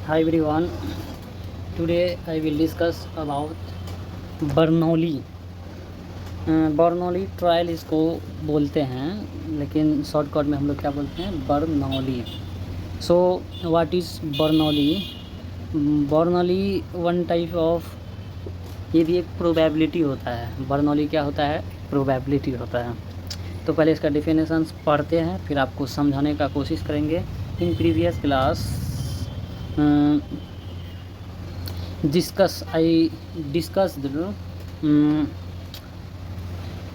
Hi everyone. Today I will discuss about Bernoulli. Bernoulli trial इसको बोलते हैं, लेकिन शॉर्टकट में हम लोग क्या बोलते हैं, Bernoulli. So what is Bernoulli? Bernoulli one type of, ये भी एक प्रोबेबिलिटी होता है। बर्नौली क्या होता है? प्रोबेबिलिटी होता है। तो पहले इसका डिफिनेशंस पढ़ते हैं, फिर आपको समझाने का कोशिश करेंगे। In previous class I discussed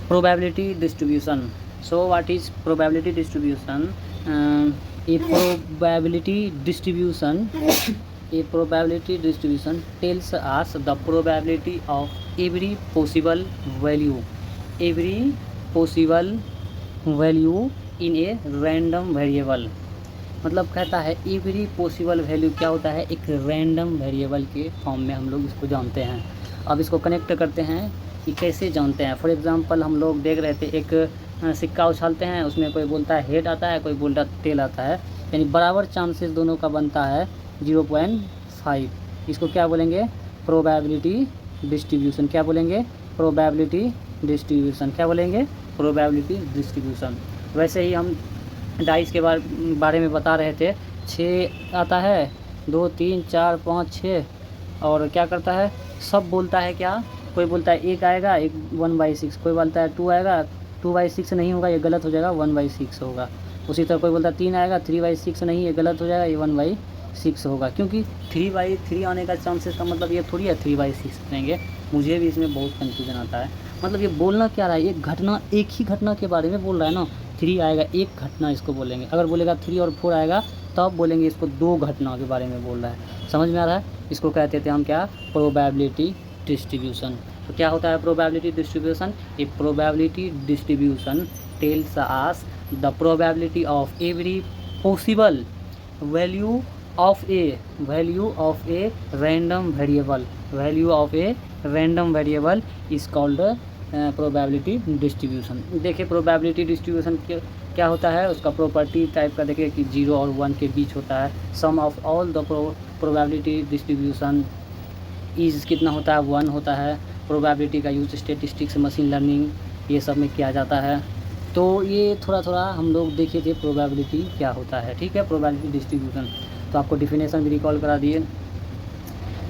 probability distribution. So what is probability distribution? A probability distribution tells us the probability of every possible value in a random variable। मतलब कहता है एवरी पॉसिबल वैल्यू क्या होता है, एक रैंडम वेरिएबल के form में हम लोग इसको जानते हैं। अब इसको कनेक्ट करते हैं कि कैसे जानते हैं। फॉर एग्जांपल हम लोग देख रहे थे, एक सिक्का उछालते हैं, उसमें कोई बोलता है हेड आता है, कोई बोलता है टेल आता है, यानी बराबर चांसेस दोनों का बनता है 0.5। इसको क्या बोलेंगे? Probability distribution. क्या बोलेंगे? Probability distribution. क्या बोलेंगे? Probability distribution. वैसे ही हम डाइस के बारे में बता रहे थे। 6 आता है, 2 3 4 5 6, और क्या करता है, सब बोलता है क्या, कोई बोलता है 1 आएगा, 1/6, कोई बोलता है 2 आएगा, 2/6 नहीं होगा, ये गलत हो जाएगा, 1/6 होगा। उसी तरह कोई बोलता है 3 आएगा, 3/6 नहीं, ये गलत हो जाएगा, ये 1/6 होगा। क्योंकि 3/3 आने का चांसेस का मतलब ये थोड़ी है 3/6 देंगे। मुझे भी इसमें बहुत कन्फ्यूजन आता है। मतलब ये बोलना क्या रहा है, एक घटना, एक ही घटना के बारे में बोल रहा है ना। 3 आएगा, एक घटना इसको बोलेंगे। अगर बोलेगा 3 और 4 आएगा, तब बोलेंगे इसको 2 घटना के बारे में बोल रहा है। समझ में आ रहा है? इसको कहते थे हम क्या? Probability distribution. तो क्या होता है probability distribution? A probability distribution tells us the probability of every possible value of A random variable is called probability distribution. देखिए प्रोबेबिलिटी डिस्ट्रीब्यूशन क्या होता है, उसका प्रॉपर्टी टाइप का देखिए कि 0 और 1 के बीच होता है। Sum of all the probability distribution is कितना होता है? 1 होता है। प्रोबेबिलिटी का यूज स्टेटिस्टिक्स, मशीन लर्निंग, ये सब में किया जाता है। तो ये थोड़ा हम लोग देखे थे प्रोबेबिलिटी क्या होता है। ठीक है, प्रोबेबिलिटी डिस्ट्रीब्यूशन। तो आपको डिफिनेशन भी रिकॉल करा दिए।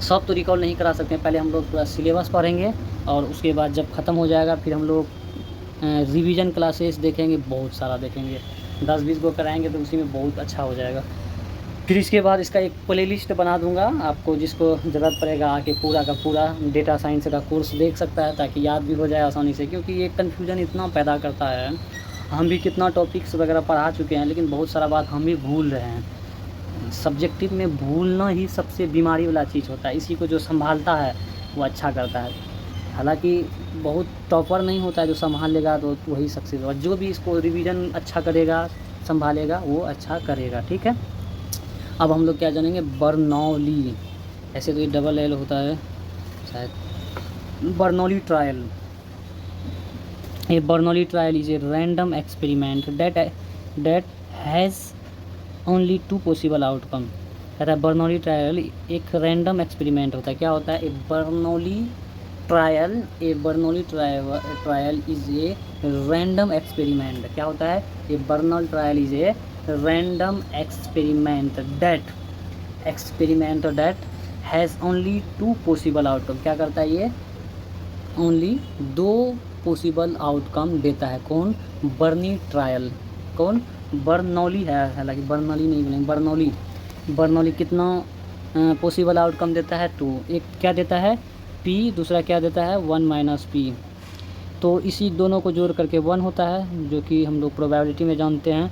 सब तो रिकॉल नहीं करा सकते, पहले हम लोग पूरा सिलेबस पढ़ेंगे, और उसके बाद जब ख़त्म हो जाएगा फिर हम लोग रिवीजन क्लासेस देखेंगे, बहुत सारा देखेंगे, 10-20 को कराएंगे, तो उसी में बहुत अच्छा हो जाएगा। फिर इसके बाद इसका एक प्लेलिस्ट बना दूंगा आपको, जिसको ज़रूरत पड़ेगा आके पूरा का पूरा डेटा साइंस का कोर्स देख सकता है, ताकि याद भी हो जाए आसानी से। क्योंकि ये कन्फ्यूजन इतना पैदा करता है। हम भी कितना टॉपिक्स वगैरह पढ़ा चुके हैं, लेकिन बहुत सारा बात हम भी भूल रहे हैं। सब्जेक्टिव में भूलना ही सबसे बीमारी वाला चीज़ होता है। इसी को जो संभालता है वो अच्छा करता है। हालांकि बहुत टॉपर नहीं होता है, जो संभाल लेगा तो वही सक्सेस होगा। जो भी इसको रिवीजन अच्छा करेगा, संभालेगा, वो अच्छा करेगा। ठीक है, अब हम लोग क्या जानेंगे? बर्नौली। ऐसे तो ये डबल एल होता है शायद। Bernoulli trial. ये Bernoulli trial is a random experiment that has only 2 possible outcome. कहता है बर्नौली ट्रायल एक रैंडम एक्सपेरिमेंट होता है। क्या होता है? A Bernoulli trial is a random experiment. क्या होता है? A Bernoulli trial is a random experiment that has only 2 possible outcome. क्या करता है ये? ओनली 2 पॉसिबल आउटकम देता है। कौन? बर्नी ट्रायल। कौन? बर्नौली है, हालांकि बर्नौली नहीं बोलेंगे, बर्नौली कितना पॉसिबल आउटकम देता है? 2। एक क्या देता है? P, दूसरा क्या देता है? 1 - P। तो इसी दोनों को जोड़ करके 1 होता है, जो कि हम लोग प्रोबेबिलिटी में जानते हैं।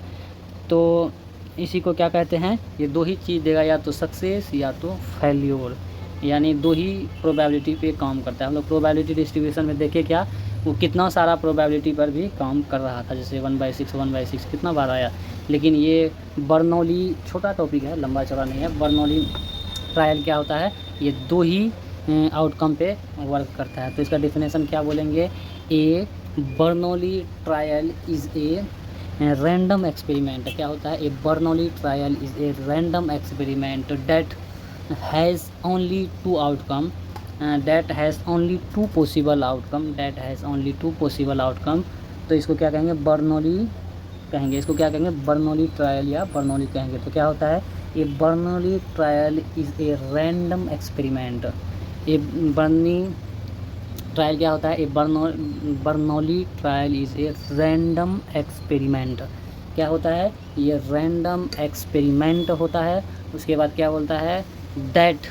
तो इसी को क्या कहते हैं? ये 2 ही चीज़ देगा, या तो सक्सेस या तो फेल्योर, यानी 2 ही प्रोबेबिलिटी पे काम करता है। हम लोग प्रोबेबिलिटी डिस्ट्रीब्यूशन में देखे क्या, वो कितना सारा प्रोबेबिलिटी पर भी काम कर रहा था। जैसे 1/6 कितना बार आया। लेकिन ये बर्नौली छोटा टॉपिक है, लंबा चौड़ा नहीं है। बर्नौली ट्रायल क्या होता है? ये 2 ही आउटकम पे वर्क करता है। तो इसका डिफिनेशन क्या बोलेंगे? A Bernoulli trial is a random experiment. क्या होता है? A Bernoulli trial is a random experiment that has only two outcome, that has only two possible outcome, that has only two possible outcome. तो इसको क्या कहेंगे, Bernoulli कहेंगे। इसको क्या कहेंगे, बर्नौली ट्रायल या बर्नौली कहेंगे। तो क्या होता है, a Bernoulli trial is a random experiment. A Bernoulli trial क्या होता है, a Bernoulli trial is a random experiment. क्या होता है, ये रैंडम एक्सपेरिमेंट होता है। उसके बाद क्या बोलता है, दैट,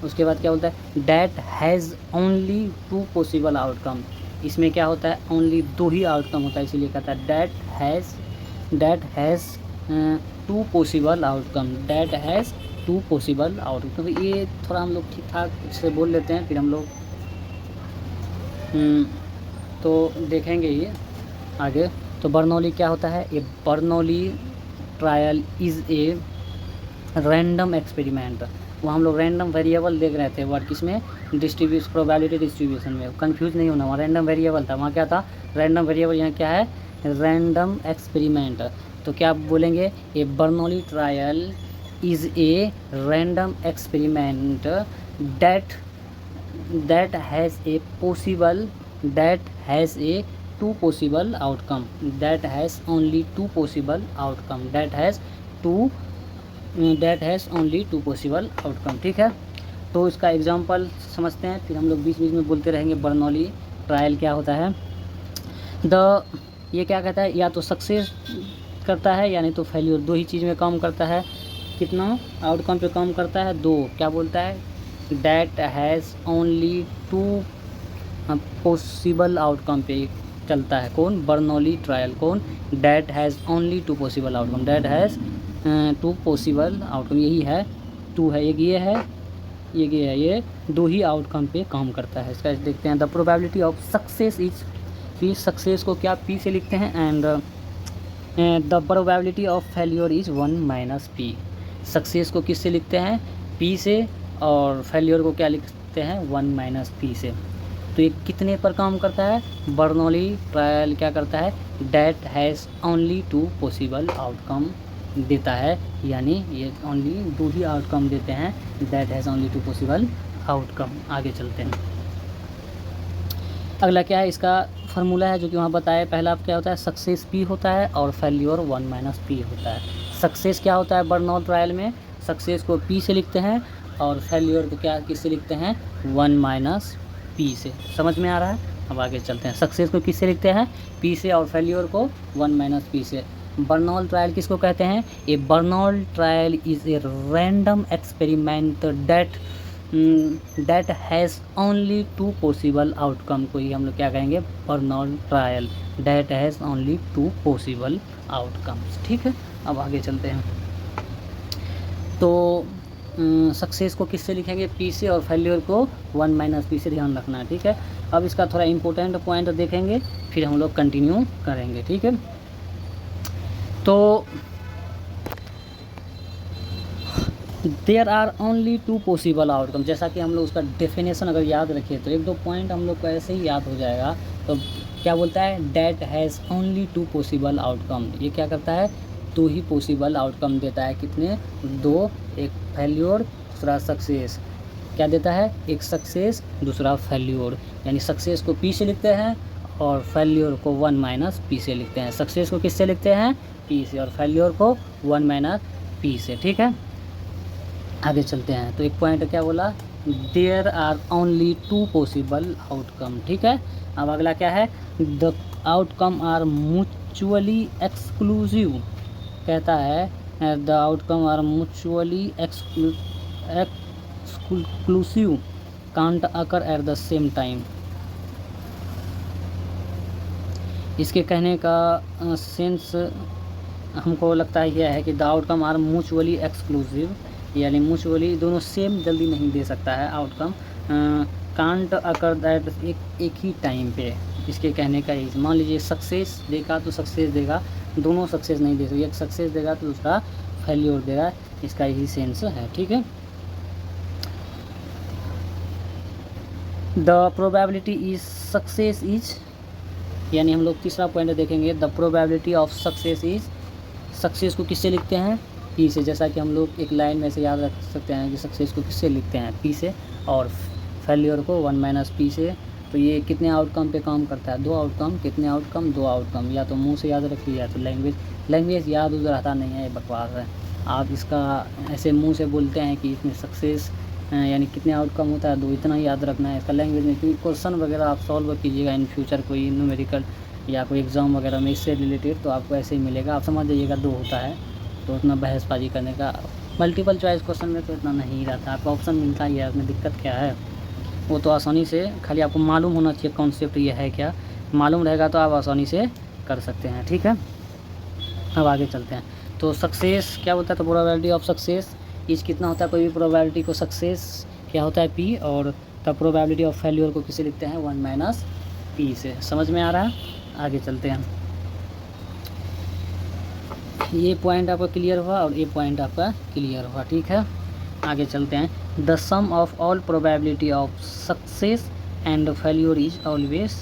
उसके बाद क्या बोलता है, that has only two possible outcome. इसमें क्या होता है, ओनली दो ही आउटकम होता है, इसीलिए कहता है that has two possible outcome, that has two possible outcome. तो ये थोड़ा हम लोग ठीक ठाक से बोल लेते हैं, फिर हम लोग तो देखेंगे ये आगे। तो बर्नौली क्या होता है, ये Bernoulli trial is a random experiment. वो हम लोग रैंडम वेरिएबल देख रहे थे वर्ड किसमें, डिस्ट्रीब्यूशन, प्रोबेबिलिटी डिस्ट्रीब्यूशन में। कंफ्यूज नहीं होना, वहाँ रैंडम वेरिएबल था, वहाँ क्या था, रैंडम वेरिएबल। यहाँ क्या है, रैंडम एक्सपेरिमेंट। तो क्या बोलेंगे, a Bernoulli trial is a random experiment that has a possible, that has a two possible outcome, that has only two possible outcome, that has only two possible outcome. ठीक है, तो इसका example समझते हैं, फिर हम लोग बीच बीच में बोलते रहेंगे बर्नौली ट्रायल क्या होता है। ये क्या कहता है, या तो सक्सेस करता है या नहीं तो फेल्यूर, दो ही चीज़ में काम करता है। कितना आउटकम पे काम करता है, दो। क्या बोलता है, that has only two possible outcome पे चलता है। कौन, बर्नौली ट्रायल। कौन, that has only two possible outcome, that has two possible outcome. यही है, टू है, एक ये है, एक ये है, ये दो ही आउटकम पे काम करता है। इसका देखते हैं, the probability of success is P, success को क्या पी से लिखते हैं, and the probability of failure is 1 minus P. Success को किससे लिखते हैं, पी से, और फेल्योर को क्या लिखते हैं, 1 माइनस पी से। तो ये कितने पर काम करता है, बर्नौली ट्रायल क्या करता है, that has only two possible outcome देता है, यानी ये ओनली दो ही आउटकम देते हैं, that has only two possible outcome. आगे चलते हैं, अगला क्या है, इसका फार्मूला है जो कि वहाँ बताया। पहला क्या होता है, सक्सेस पी होता है और फेल्योर 1 माइनस पी होता है। सक्सेस क्या होता है बर्नौली ट्रायल में, सक्सेस को पी से लिखते हैं और फेल्योर को क्या किससे लिखते हैं, 1 माइनस पी से। समझ में आ रहा है। अब आगे चलते हैं, सक्सेस को किससे लिखते हैं, पी से, और फेल्योर को 1 माइनस पी से। बर्नौली ट्रायल किसको कहते हैं, a Bernoulli trial is a random experiment that has only two possible outcome को ही हम लोग क्या कहेंगे, Bernoulli trial, that has only two possible outcomes. ठीक है, अब आगे चलते हैं। तो सक्सेस को किससे लिखेंगे, पी से, और फेल्योर को 1 माइनस पी से, ध्यान रखना है। ठीक है, अब इसका थोड़ा इम्पोर्टेंट पॉइंट देखेंगे, फिर हम लोग कंटिन्यू करेंगे। ठीक है, तो there are only two possible outcome. जैसा कि हम लोग उसका डेफिनेशन अगर याद रखें तो एक दो पॉइंट हम लोग को ऐसे ही याद हो जाएगा। तो क्या बोलता है, that has only two possible outcome. ये क्या करता है, दो ही पॉसिबल आउटकम देता है। कितने, दो, एक फेल्योर दूसरा सक्सेस। क्या देता है, एक सक्सेस दूसरा फेल्योर, यानी सक्सेस को पी से लिखते हैं और फेल्योर को 1 माइनस पी से लिखते हैं। सक्सेस को किससे लिखते हैं, पी से, और फेल्योर को 1 माइनस पी से। ठीक है, आगे चलते हैं। तो एक पॉइंट क्या बोला, there are only two possible outcome. ठीक है, अब अगला क्या है, the outcome are mutually exclusive. कहता है the outcome are mutually exclusive can't occur at the same time. इसके कहने का सेंस हमको लगता है यह है कि the outcome are mutually exclusive, यानी म्यूचुअली दोनों सेम जल्दी नहीं दे सकता है आउटकम, कांट अकर दैट एक ही टाइम पे। इसके कहने का ही, मान लीजिए सक्सेस देगा तो सक्सेस देगा, दोनों सक्सेस नहीं दे सकते, एक सक्सेस देगा तो दूसरा फेल्योर देगा, इसका यही सेंस है। ठीक है, the probability is success is, यानी हम लोग तीसरा पॉइंट देखेंगे, the probability of success is. Success को किससे लिखते हैं, पी से, जैसा कि हम लोग एक लाइन में से याद रख सकते हैं कि सक्सेस को किससे लिखते हैं, पी से, और फेल्योर को 1 माइनस पी से। तो ये कितने आउटकम पे काम करता है, 2 आउटकम, कितने आउटकम, 2 आउटकम। या तो मुंह से याद रखिए या तो लैंग्वेज याद उधर रहता नहीं है, ये बकवास है। आप इसका ऐसे मुंह से बोलते हैं कि इसमें सक्सेस यानी कितने आउटकम होता है, 2, इतना ही याद रखना है इसका लैंग्वेज में। क्योंकि क्वेश्चन वगैरह आप सॉल्व कीजिएगा इन फ्यूचर कोई न्यूमेरिकल या कोई एग्ज़ाम वगैरह में इससे रिलेटेड, तो आपको ऐसे ही मिलेगा। आप समझ जाइएगा 2 होता है, तो उतना बहसबाजी करने का। मल्टीपल चॉइस क्वेश्चन में तो इतना नहीं रहता, आपको ऑप्शन मिलता ही है, उसमें दिक्कत क्या है। वो तो आसानी से, खाली आपको मालूम होना चाहिए कॉन्सेप्ट ये है क्या, मालूम रहेगा तो आप आसानी से कर सकते हैं। ठीक है, अब आगे चलते हैं। तो सक्सेस क्या होता है, तो प्रोबेबिलिटी ऑफ सक्सेस इज कितना होता है, कोई भी प्रोबेबिलिटी को सक्सेस क्या होता है पी, और तब प्रोबेबिलिटी ऑफ फेल्योर को किसे लिखते हैं 1 माइनस पी से। समझ में आ रहा है, आगे चलते हैं। ये पॉइंट आपका क्लियर हुआ और ये पॉइंट आपका क्लियर हुआ। ठीक है, आगे चलते हैं। The sum of all probability of success and failure is always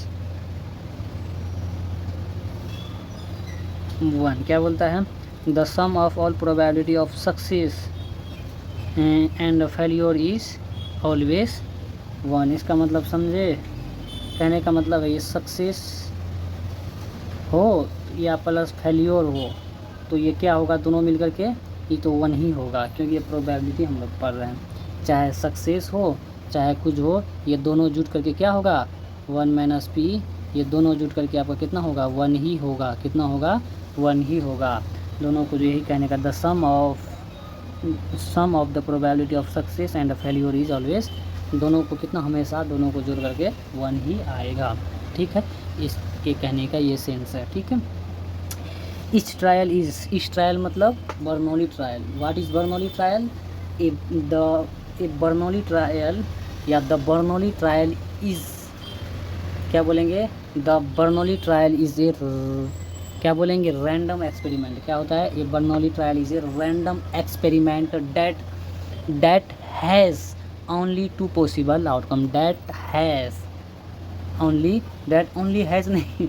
1। क्या बोलता है, the sum of all probability of success and failure is always 1। इसका मतलब समझे, कहने का मतलब है ये सक्सेस हो या प्लस फेल्योर हो तो ये क्या होगा, दोनों मिलकर के ये तो 1 ही होगा, क्योंकि ये प्रोबेबिलिटी हम लोग पढ़ रहे हैं। चाहे सक्सेस हो चाहे कुछ हो, ये दोनों जुट करके क्या होगा 1 माइनस पी, ये दोनों जुट करके आपका कितना होगा 1 ही होगा। कितना होगा 1 ही होगा। दोनों को यही कहने का, the sum of the probability of success and failure is always, दोनों को कितना, हमेशा दोनों को जोड़ करके 1 ही आएगा। ठीक है, इसके कहने का ये सेंस है। ठीक है, इच ट्रायल मतलब Bernoulli trial. What is Bernoulli trial, a Bernoulli trial या द बर्नौली ट्रायल इज, क्या बोलेंगे, द बर्नौली ट्रायल इज ए, क्या बोलेंगे, रैंडम एक्सपेरिमेंट। क्या होता है, ये Bernoulli trial is a random experiment that has only 2 possible outcome. That only has नहीं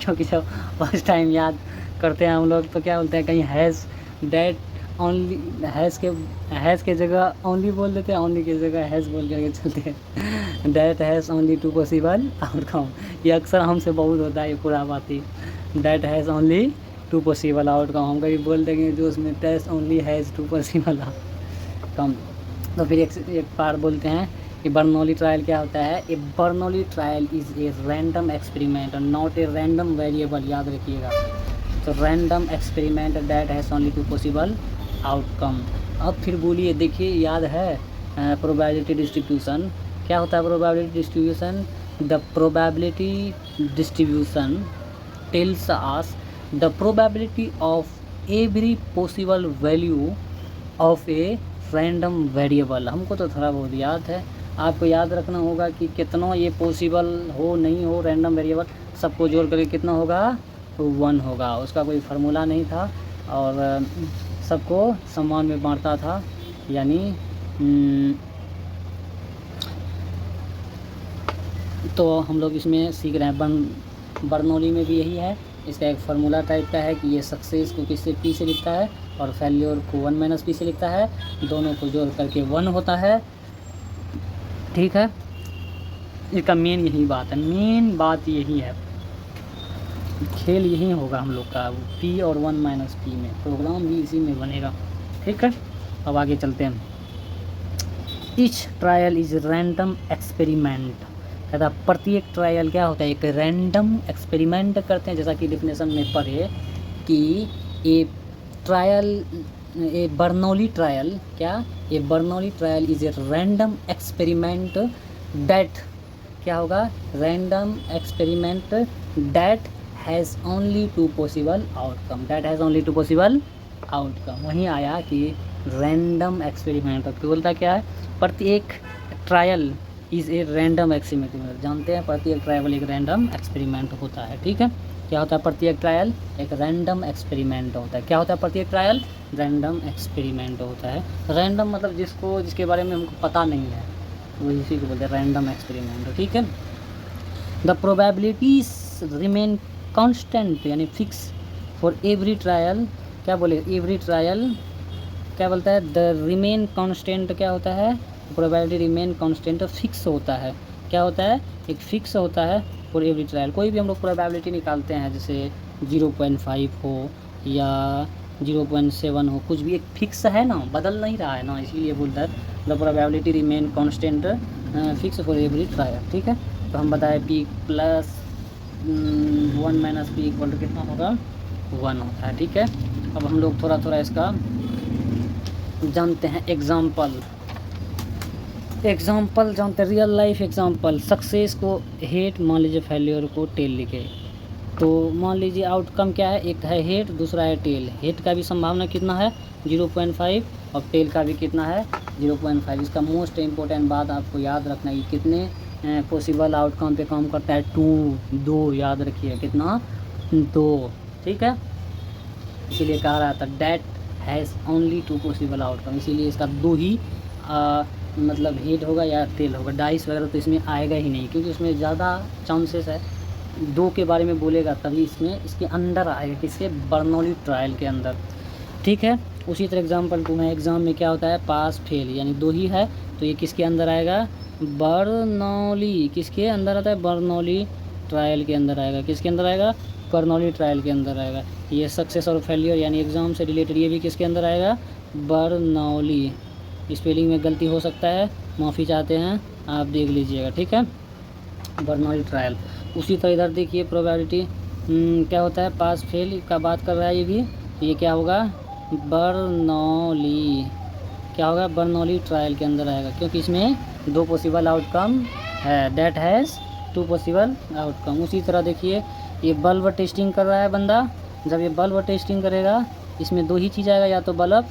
क्योंकि जब फर्स्ट टाइम याद करते हैं हम लोग तो क्या बोलते हैं, कहीं हैज़, दैट ओनली, हैज़ के जगह ओनली बोल देते हैं, ओनली की जगह हैज़ बोल करके चलते हैं। That has only 2 possible outcome, ये अक्सर हमसे बहुत होता है, ये पूरा बात ही। That has only 2 possible outcome, हम कभी बोल देंगे जो उसमें that only has 2 possible outcome. तो फिर एक बार बोलते हैं कि बर्नौली ट्रायल क्या होता है, a Bernoulli trial is a random experiment not a random variable. याद रखिएगा, तो random experiment that has only 2 possible outcome. अब फिर बोलिए, देखिए याद है प्रोबेबिलिटी डिस्ट्रीब्यूशन, क्या होता है probability distribution, the probability distribution tells us the probability of every possible value of A random variable. हमको तो थोड़ा बहुत याद है, आपको याद रखना होगा कि कितना ये पॉसिबल हो नहीं हो रैंडम वेरिएबल, सबको जोड़ करके कितना होगा 1 होगा। उसका कोई फार्मूला नहीं था और सबको समान में बांटता था, यानी तो हम लोग इसमें सीख रहे हैं। बर्नौली में भी यही है, इसका एक फार्मूला टाइप का है कि ये सक्सेस को किससे पी से लिखता है और फेल्योर को 1 माइनस पी से लिखता है, दोनों को जोड़ करके 1 होता है। ठीक है, इसका मेन यही बात है, मेन बात यही है, खेल यही होगा हम लोग का, पी और 1 माइनस पी में, प्रोग्राम भी इसी में बनेगा। ठीक है, अब आगे चलते हैं। Each trial is random experiment, कहता प्रत्येक ट्रायल क्या होता है, एक रैंडम एक्सपेरिमेंट करते हैं, जैसा कि डिफिनेशन में पढ़े कि a trial, a Bernoulli trial, क्या, a Bernoulli trial is a random experiment that, क्या होगा, random experiment that has only 2 possible outcome. That has only 2 possible outcome, वहीं आया कि रैंडम एक्सपेरिमेंट। तो बोलता क्या है, प्रत्येक trial is a random experiment. जानते हैं प्रत्येक ट्रायल एक रैंडम एक्सपेरिमेंट होता है। ठीक है, क्या होता है प्रत्येक ट्रायल, एक रैंडम एक्सपेरिमेंट होता है। क्या होता है प्रत्येक ट्रायल, रैंडम एक्सपेरिमेंट होता है। रैंडम मतलब जिसके बारे में हमको पता नहीं है, वही इसी को बोलते हैं रैंडम एक्सपेरिमेंट। ठीक है, द प्रोबेबिलिटीज रिमेन कांस्टेंट यानी फिक्स फॉर एवरी ट्रायल, क्या बोले, एवरी ट्रायल क्या बोलता है, द रिमेन कांस्टेंट क्या होता है, प्रोबेबिलिटी रिमेन कांस्टेंट फिक्स होता है। क्या होता है, एक फिक्स होता है फॉर एवरी ट्रायल। कोई भी हम लोग प्रोबेबिलिटी निकालते हैं, जैसे 0.5 हो या 0.7 हो, कुछ भी एक फिक्स है ना, बदल नहीं रहा है ना, इसीलिए बोलता है the probability remain constant fix for every trial. ठीक है, तो हम बताए P plus 1 minus P equal to कितना होगा, 1 होता है। ठीक है, अब हम लोग थोड़ा थोड़ा इसका जानते हैं एग्जाम्पल जानते हैं, रियल लाइफ एग्जाम्पल। सक्सेस को हेट, मान लीजिए फेल्योर को टेल लिखे, तो मान लीजिए आउटकम क्या है, एक है हेट, दूसरा है टेल। हेट का भी संभावना कितना है, 0.5, और टेल का भी कितना है, 0.5। इसका मोस्ट इम्पोर्टेंट बात आपको याद रखना है, कितने पॉसिबल आउटकम पे काम करता है, 2 याद रखिए, कितना, 2। ठीक है, इसीलिए कहा रहा था that has only 2 possible outcome, इसीलिए इसका 2 ही मतलब हेड होगा या टेल होगा। डाइस वगैरह तो इसमें आएगा ही नहीं, क्योंकि उसमें ज़्यादा चांसेस है 2 के बारे में बोलेगा तभी इसमें इसके अंदर आएगा, किसके, बर्नौली ट्रायल के अंदर। ठीक है, उसी तरह एग्जाम्पल 2 में, एग्ज़ाम में क्या होता है, पास फेल, यानी 2 ही है, तो ये किसके अंदर आएगा, बर्नौली, किसके अंदर आता है, बर्नौली ट्रायल के अंदर आएगा। किसके अंदर आएगा, बर्नौली ट्रायल के अंदर आएगा। ये सक्सेस और फेलियर यानी एग्ज़ाम से रिलेटेड, ये भी किसके अंदर आएगा, बर्नौली। स्पेलिंग में गलती हो सकता है, माफ़ी चाहते हैं, आप देख लीजिएगा। ठीक है, बर्नौली ट्रायल। उसी तरह इधर देखिए प्रोबेबिलिटी क्या होता है, पास फेल का बात कर रहा है ये भी, ये क्या होगा, बर्नौली, क्या होगा, बर्नौली ट्रायल के अंदर आएगा, क्योंकि इसमें 2 पॉसिबल आउटकम है, दैट हैज़ 2 पॉसिबल आउटकम। उसी तरह देखिए ये बल्ब टेस्टिंग कर रहा है बंदा, जब ये बल्ब टेस्टिंग करेगा इसमें 2 ही चीज़ आएगा, या तो बल्ब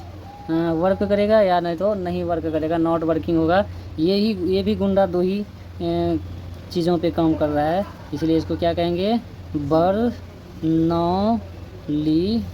वर्क करेगा या नहीं तो नहीं वर्क करेगा, नॉट वर्किंग होगा। ये भी गुंडा 2 ही चीज़ों पे काम कर रहा है, इसलिए इसको क्या कहेंगे, बर्नौली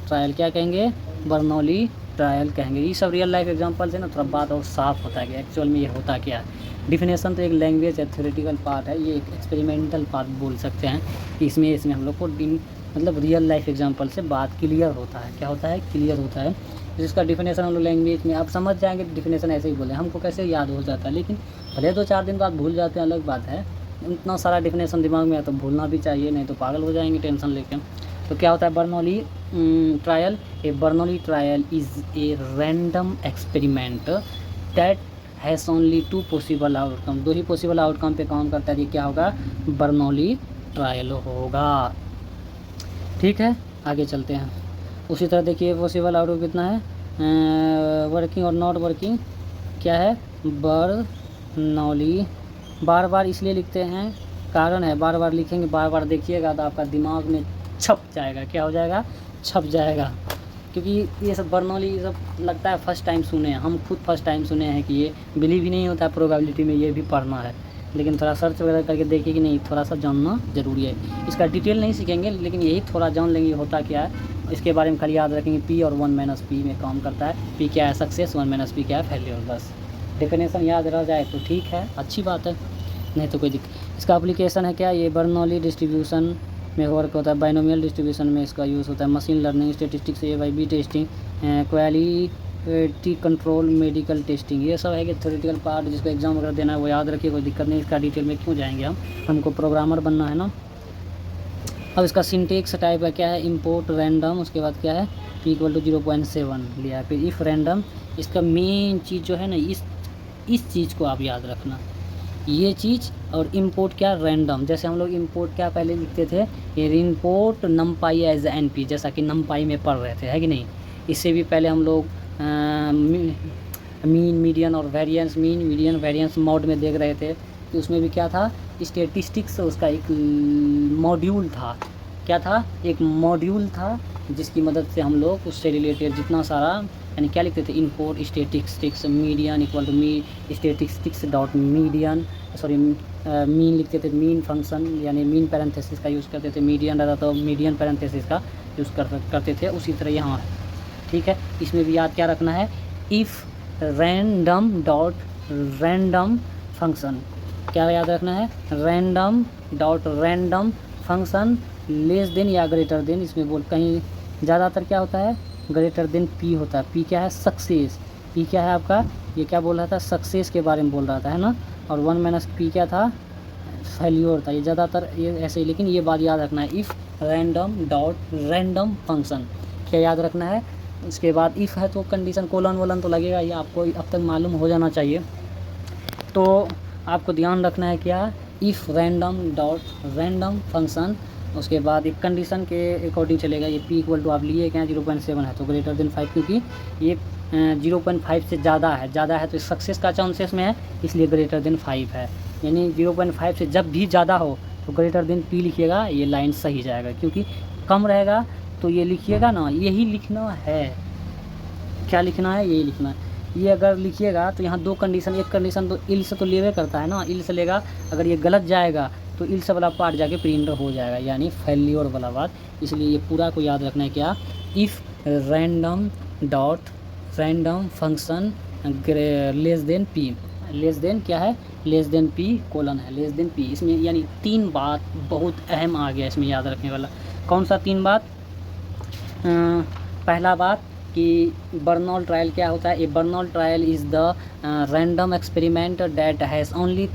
ट्रायल। क्या कहेंगे, बर्नौली ट्रायल कहेंगे। ये सब रियल लाइफ एग्जांपल से ना थोड़ा बात और साफ होता है कि एक्चुअल में ये होता क्या है। डिफिनेशन तो एक लैंग्वेज है, थ्योरेटिकल पार्ट है, ये एक एक्सपेरिमेंटल पार्ट बोल सकते हैं। इसमें हम लोग को मतलब रियल लाइफ एग्जांपल से बात क्लियर होता है। क्या होता है, क्लियर होता है। जिसका डिफिनेशन हम लोग लैंग्वेज में आप समझ जाएंगे, डिफिनेशन ऐसे ही बोले, हमको कैसे याद हो जाता है, लेकिन भले 2-4 दिन बाद भूल जाते हैं, अलग बात है। इतना सारा डिफिनेशन दिमाग में है तो भूलना भी चाहिए, नहीं तो पागल हो जाएंगे टेंशन लेके। तो क्या होता है Bernoulli trial, a Bernoulli trial is a random experiment that has only 2 possible outcome. 2 he possible outcome पे काम करता है, ये क्या होगा, बर्नौली ट्रायल होगा। ठीक है, आगे चलते हैं। उसी तरह देखिए पॉसिबल आउटकम कितना है, वर्किंग और नॉट वर्किंग, क्या है, बर्नौली। बार बार इसलिए लिखते हैं, कारण है, बार बार लिखेंगे, बार बार देखिएगा तो आपका दिमाग में छप जाएगा। क्या हो जाएगा, छप जाएगा, क्योंकि ये सब बर्नौली ये सब लगता है फर्स्ट टाइम सुने हैं, हम खुद फर्स्ट टाइम सुने हैं कि ये बिलीव ही नहीं होता है प्रोबेबिलिटी में, ये भी पढ़ना है। लेकिन थोड़ा सर्च वगैरह करके देखिए कि नहीं, थोड़ा सा जानना ज़रूरी है। इसका डिटेल नहीं सीखेंगे, लेकिन यही थोड़ा जान लेंगे होता क्या है, इसके बारे में खाली याद रखेंगे। पी और 1 माइनस पी में काम करता है। पी क्या है, सक्सेस, 1 माइनस पी क्या है, फेलियर। बस डेफिनेशन याद रह जाए तो ठीक है, अच्छी बात है, नहीं तो कोई दिक्कत। इसका एप्लीकेशन है क्या, ये बर्नौली डिस्ट्रीब्यूशन में वर्क होता है, बाइनोमियल डिस्ट्रीब्यूशन में इसका यूज़ होता है, machine learning, statistics, A/B testing, quality control, medical testing, ये सब है कि थ्योरेटिकल पार्ट, जिसको एग्जाम वगैरह देना है वो याद रखिए, कोई दिक्कत नहीं। इसका डिटेल में क्यों जाएंगे हमको प्रोग्रामर बनना है ना। अब इसका सिंटेक्स टाइप है क्या है, इंपोर्ट रैंडम, उसके बाद क्या है, P = 0.7 लिया है, फिर इफ़ रैंडम। इसका मेन चीज़ जो है ना, इस चीज़ को आप याद रखना, ये चीज़, और इंपोर्ट क्या, रैंडम। जैसे हम लोग इंपोर्ट क्या पहले लिखते थे, ये इंपोर्ट नमपाई एज NP, जैसा कि नमपाई में पढ़ रहे थे, है कि नहीं। इससे भी पहले हम लोग मीन मीडियन और variance, mean median variance mode में देख रहे थे, कि उसमें भी क्या था, स्टैटिस्टिक्स उसका एक मॉड्यूल था। क्या था, एक मॉड्यूल था, जिसकी मदद से हम लोग उससे रिलेटेड जितना सारा, यानी क्या लिखते थे, import statistics median equal to me statistics dot median, sorry mean लिखते थे, मीन फंक्शन यानी मीन पैरेंथेसिस का यूज़ करते थे, मीडियन रहता तो मीडियन पैरेंथेसिस का यूज़ करते थे। उसी तरह यहाँ है, ठीक है। इसमें भी याद क्या रखना है, if random dot random function, क्या याद रखना है, random dot random function less than या ग्रेटर देन, इसमें बोल कहीं ज़्यादातर क्या होता है, ग्रेटर देन पी होता है। पी क्या है? सक्सेस। पी क्या है आपका? ये क्या बोल रहा था? सक्सेस के बारे में बोल रहा था, है ना। और 1 माइनस पी क्या था? फेल्योर था। ये ज़्यादातर ये ऐसे ही, लेकिन ये बात याद रखना है, if random dot random function, क्या याद रखना है? उसके बाद इफ़ है तो कंडीशन कोलन वोलन तो लगेगा, ये आपको अब तक मालूम हो जाना चाहिए। तो आपको ध्यान रखना है क्या? If random dot random function, उसके बाद एक कंडीशन के अकॉर्डिंग चलेगा। ये पी इक्वल टू आप लिए क्या? 0.7 है तो ग्रेटर देन 5, क्योंकि ये 0.5 से ज़्यादा है तो सक्सेस का चांसेस में है, इसलिए ग्रेटर देन 5 है। यानी 0.5 से जब भी ज़्यादा हो तो ग्रेटर देन पी लिखिएगा, ये लाइन सही जाएगा। क्योंकि कम रहेगा तो ये लिखिएगा ना, यही लिखना है। क्या लिखना है? यही लिखना है। ये अगर लिखिएगा तो यहाँ दो कंडीशन, एक कंडीशन तो इल से तो लेवे करता है ना, इल से लेगा। अगर ये गलत जाएगा तो इल से वाला पार्ट जाके प्रिंटर हो जाएगा, यानी फेल्योर वाला बात। इसलिए ये पूरा को याद रखना है क्या? If random dot random function less than P, less than क्या है? लेस देन पी कोलन है, लेस देन पी। इसमें यानी 3 बात बहुत अहम आ गया इसमें याद रखने वाला। कौन सा 3 बात? पहला बात कि बर्नौल ट्रायल क्या होता है? A Bernoulli trial is the random experiment that has only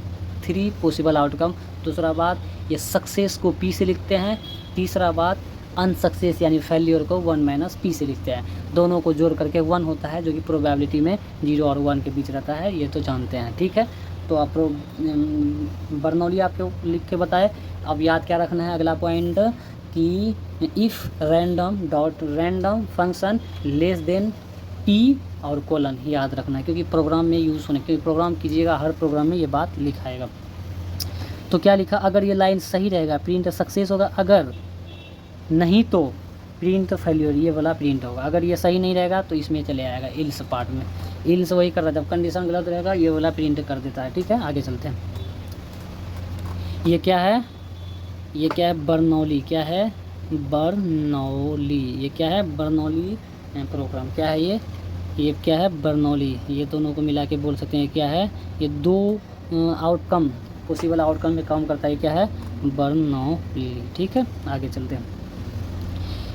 3 possible outcome. दूसरा बात, ये सक्सेस को पी से लिखते हैं। तीसरा बात, अनसक्सेस यानी फेल्योर को 1 माइनस पी से लिखते हैं। दोनों को जोड़ करके 1 होता है, जो कि प्रोबेबिलिटी में 0 और 1 के बीच रहता है, ये तो जानते हैं, ठीक है। तो आप बर्नौली आपको लिख के बताए। अब याद क्या रखना है? अगला पॉइंट कि if random dot random function less than P और कोलन याद रखना है, क्योंकि प्रोग्राम में यूज़ होने, क्योंकि प्रोग्राम कीजिएगा हर प्रोग्राम में ये बात लिखाएगा। तो क्या लिखा? अगर ये लाइन सही रहेगा प्रिंट सक्सेस होगा, अगर नहीं तो प्रिंट फेल्योर, ये वाला प्रिंट होगा। अगर ये सही नहीं रहेगा तो इसमें चले आएगा इल्स पार्ट में। इल्स वही कर रहा है, जब कंडीशन गलत रहेगा ये वाला प्रिंट कर देता है, ठीक है। आगे चलते हैं। ये क्या है? ये क्या है? बर्नौली। क्या है? बर्नौली। ये क्या है? Bernoulli program. क्या है ये क्या है? बर्नौली। ये दोनों को मिला के बोल सकते हैं क्या है? ये 2 आउटकम, पॉसिबल आउटकम में काम करता है। क्या है? बर्नौली, ठीक है। आगे चलते हैं।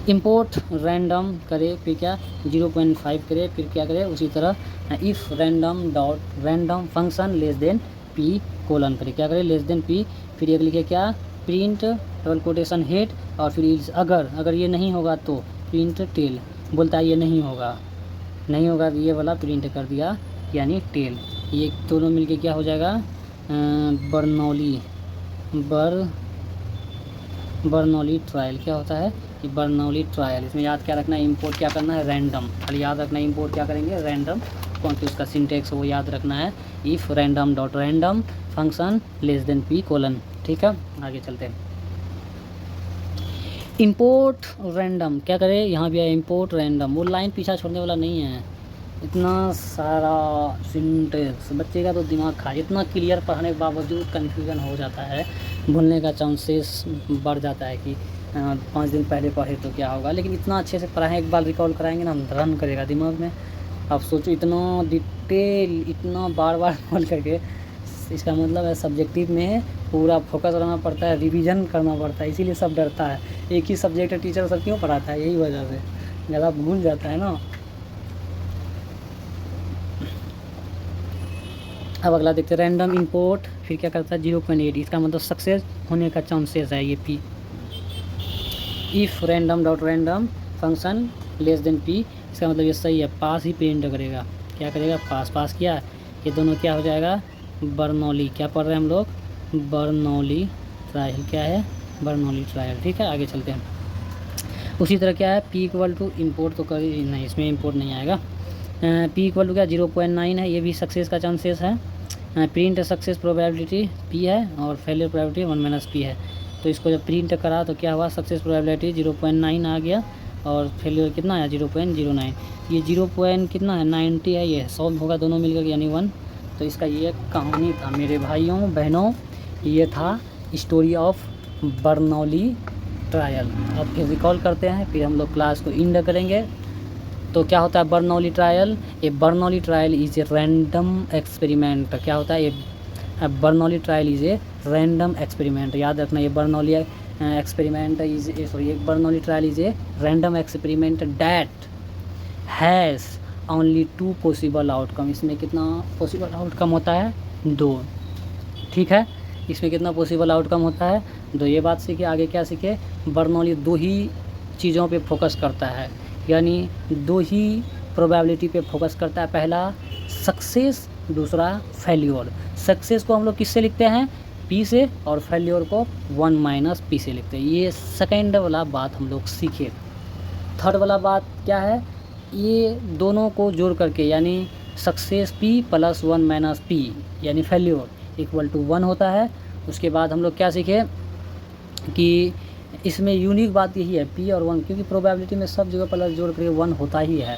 इंपोर्ट रैंडम करे, फिर क्या? 0.5 करे, फिर क्या करे? उसी तरह if random dot random function less than P colon करे, क्या करे? Less than P. फिर एक लिखे क्या? प्रिंट डबल कोटेशन हेड, और फिर अगर ये नहीं होगा तो प्रिंट टेल। बोलता है ये नहीं होगा तो ये वाला प्रिंट कर दिया, यानी टेल। ये दोनों मिलके क्या हो जाएगा? Bernoulli trial. क्या होता है? कि बर्नौली ट्रायल। इसमें याद क्या रखना है? इंपोर्ट क्या करना है? रैंडम। खाली याद रखना है इंपोर्ट क्या करेंगे? रैंडम। कौन सी उसका सिंटेक्स वो याद रखना है, if random dot random function less than P colon, ठीक है। आगे चलते हैं। इंपोर्ट रैंडम क्या करे? यहाँ भी है इंपोर्ट रैंडम। वो लाइन पीछा छोड़ने वाला नहीं है। इतना सारा सिंटेक्स बच्चे का तो दिमाग खा, इतना क्लियर पढ़ने के बावजूद कन्फ्यूजन हो जाता है, भूलने का चांसेस बढ़ जाता है कि 5 दिन पहले पढ़े तो क्या होगा। लेकिन इतना अच्छे से पढ़ाएं, एक बार रिकॉल कराएंगे ना, रन करेगा दिमाग में। आप सोचो इतना डिटेल, इतना बार बार खोल करके, इसका मतलब है सब्जेक्टिव में पूरा फोकस रहना पड़ता है, रिवीजन करना पड़ता है, इसीलिए सब डरता है। एक ही सब्जेक्ट टीचर सब क्यों पढ़ाता है? यही वजह से, ज़्यादा भूल जाता है ना। अब अगला देखते हैं, रैंडम इंपोर्ट। फिर क्या करता है? 0.8, इसका मतलब सक्सेस होने का चांसेस है ये P. If random dot random function less than P, इसका मतलब ये सही है, पास ही प्रिंट करेगा। क्या करेगा? पास किया। ये दोनों क्या हो जाएगा? बर्नौली। क्या पढ़ रहे हैं हम लोग? Bernoulli trial. क्या है? बर्नौली ट्रायल, ठीक है। आगे चलते हैं। उसी तरह क्या है? पी इक्वल टू इंपोर्ट तो कर नहीं, इसमें इंपोर्ट नहीं आएगा। पी इक्वल टू क्या? 0.9 है, ये भी सक्सेस का चांसेस है। प्रिंट सक्सेस प्रोबेबिलिटी पी है, और फेलियर प्रोबेबिलिटी 1 माइनस पी है। तो इसको जब प्रिंट करा तो क्या हुआ? सक्सेस प्रोबेबिलिटी 0.9 आ गया, और फेलियर कितना आया? 0.09। ये 0. कितना है? 90 है। ये सॉल्व होगा दोनों मिलकर, यानी 1। तो इसका ये कहानी था मेरे भाइयों बहनों, ये था स्टोरी ऑफ बर्नौली ट्रायल। अब फिर रिकॉल करते हैं, फिर हम लोग क्लास को एंड करेंगे। तो क्या होता है बर्नौली ट्रायल? ये Bernoulli trial is a random experiment. क्या होता है? ये Bernoulli trial is a random experiment. याद रखना, ये Bernoulli experiment is Bernoulli trial is a random experiment that has only 2 possible outcome. इसमें कितना पॉसिबल आउटकम होता है? 2। ठीक है, इसमें कितना पॉसिबल आउटकम होता है? 2। ये बात सीखे। आगे क्या सीखे? बर्नौली 2 ही चीज़ों पे फोकस करता है, यानी 2 ही प्रोबेबिलिटी पे फोकस करता है। पहला सक्सेस, दूसरा फेल्योर। सक्सेस को हम लोग किससे लिखते हैं? P से, और फेल्योर को 1 - P से लिखते हैं। ये सेकेंड वाला बात हम लोग सीखे। थर्ड वाला बात क्या है? ये दोनों को जोड़ करके, यानी सक्सेस P + 1 - P यानी फेल्योर = 1 होता है। उसके बाद हम लोग क्या सीखे कि इसमें यूनिक बात यही है, P और 1, क्योंकि प्रोबेबिलिटी में सब जगह प्लस जोड़ करके 1 होता ही है।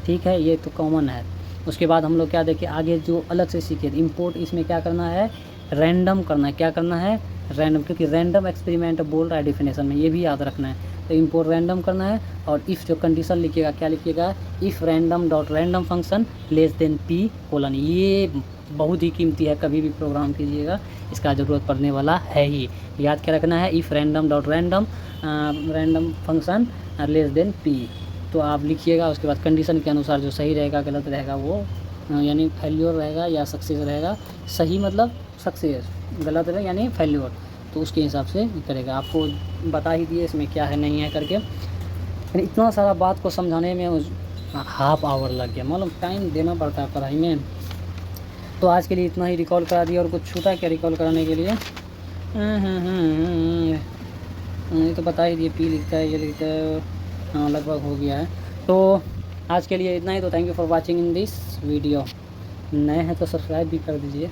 ठीक है, ये तो कॉमन है। उसके बाद हम लोग क्या देखें आगे, जो अलग से सीखे इम्पोर्ट, इसमें क्या करना है? रैंडम करना है। क्या करना है? रैंडम, क्योंकि रैंडम एक्सपेरिमेंट बोल रहा है डेफिनेशन में, ये भी याद रखना है। तो इम्पोर्ट रैंडम करना है, और इफ़ जो कंडीशन लिखिएगा, क्या लिखिएगा? If random dot random function P:, ये बहुत ही कीमती है, कभी भी प्रोग्राम कीजिएगा इसका ज़रूरत पड़ने वाला है ही। याद क्या रखना है? If random dot random function P:, तो आप लिखिएगा। उसके बाद कंडीशन के अनुसार जो सही रहेगा गलत रहेगा वो यानी फेल्योर रहेगा या सक्सेस रहेगा। सही मतलब सक्सेस, गलत रहेगा यानी फेल्योर, तो उसके हिसाब से करेगा। आपको बता ही दिए इसमें क्या है नहीं है करके। इतना सारा बात को समझाने में हाफ आवर लग गया, मतलब टाइम देना पड़ता है पढ़ाई में। तो आज के लिए इतना ही रिकॉल करा दिया, और कुछ छूटा क्या रिकॉल कराने के लिए? ये तो बता ही दिए, P लिखता है, ये लिखता है, हाँ लगभग हो गया है। तो आज के लिए इतना ही। तो thank you for watching in this video. नए हैं तो सब्सक्राइब भी कर दीजिए।